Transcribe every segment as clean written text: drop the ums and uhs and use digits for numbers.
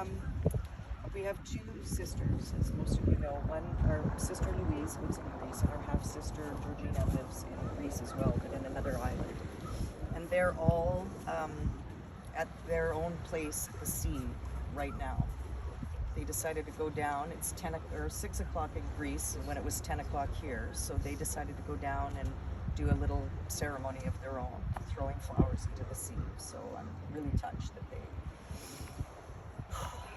Um, we have two sisters, as most of you know. One, our sister Louise lives in Greece, and our half-sister Georgina lives in Greece as well, but in another island. And they're all at their own place at the sea right now. They decided to go down. It's 6 o'clock in Greece, when it was 10 o'clock here. So they decided to go down and do a little ceremony of their own, throwing flowers into the sea. So I'm really touched that they.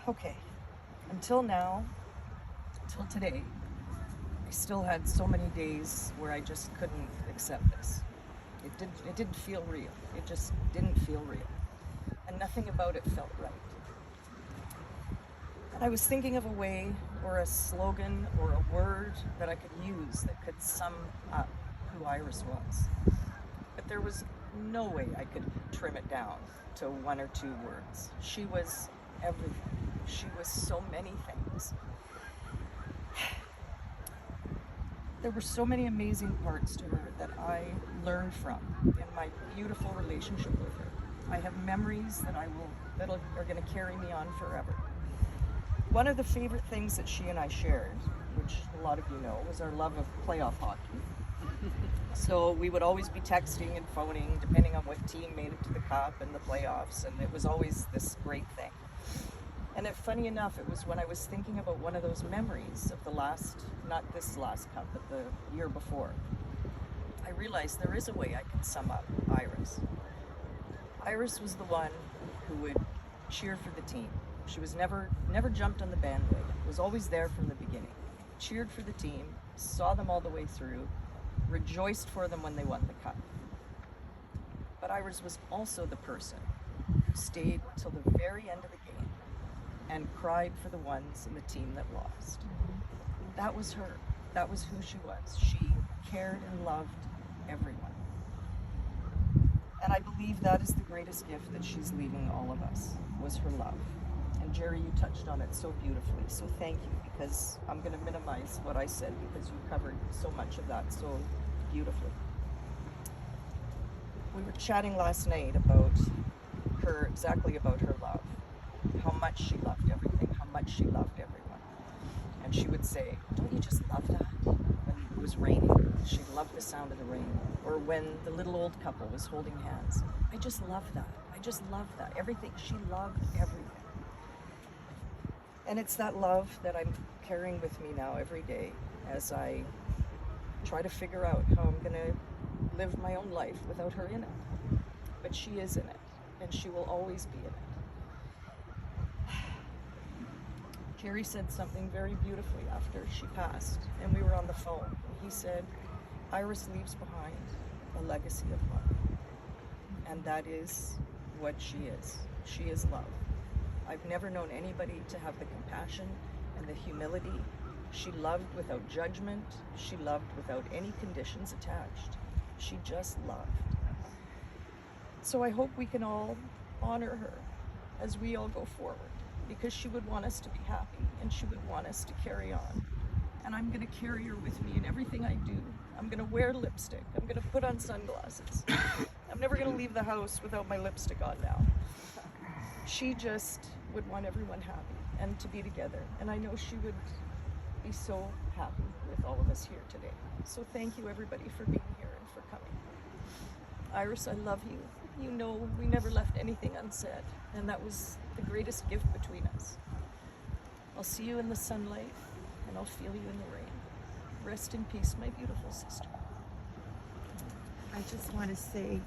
Okay, until now, until today, I still had so many days where I just couldn't accept this. It didn't feel real. It just didn't feel real. And nothing about it felt right. And I was thinking of a way or a slogan or a word that I could use that could sum up who Iris was. But there was no way I could trim it down to one or two words. She was everything. She was so many things. There were so many amazing parts to her that I learned from in my beautiful relationship with her. I have memories that are going to carry me on forever. One of the favorite things that she and I shared, which a lot of you know, was our love of playoff hockey. So we would always be texting and phoning, depending on what team made it to the cup and the playoffs, and it was always this great thing. And funny enough, it was when I was thinking about one of those memories of the last, not this last cup, but the year before, I realized there is a way I can sum up Iris. Iris was the one who would cheer for the team. She was never jumped on the bandwagon, was always there from the beginning. Cheered for the team, saw them all the way through, rejoiced for them when they won the cup. But Iris was also the person who stayed till the very end of the game and cried for the ones in the team that lost. That was her. That was who she was. She cared and loved everyone. And I believe that is the greatest gift that she's leaving all of us, was her love. And Jerry, you touched on it so beautifully, so thank you, because I'm going to minimize what I said because you covered so much of that so beautifully. We were chatting last night about her, exactly about her love, how much she loved everything, how much she loved everyone. And she would say, don't you just love that? When it was raining, she loved the sound of the rain. Or when the little old couple was holding hands, I just love that. I just love that. Everything, she loved everything. And it's that love that I'm carrying with me now every day as I try to figure out how I'm going to live my own life without her in it. But she is in it, and she will always be in it. Jerry said something very beautifully after she passed, and we were on the phone. He said, Iris leaves behind a legacy of love. And that is what she is. She is love. I've never known anybody to have the compassion and the humility. She loved without judgment. She loved without any conditions attached. She just loved. So I hope we can all honor her as we all go forward, because she would want us to be happy and she would want us to carry on. And I'm going to carry her with me in everything I do. I'm going to wear lipstick. I'm going to put on sunglasses. I'm never going to leave the house without my lipstick on now. She just would want everyone happy and to be together. And I know she would be so happy with all of us here today. So thank you everybody for being here and for coming. Iris, I love you. You know we never left anything unsaid, and that was the greatest gift between us. I'll see you in the sunlight, and I'll feel you in the rain. Rest in peace, my beautiful sister. I just want to say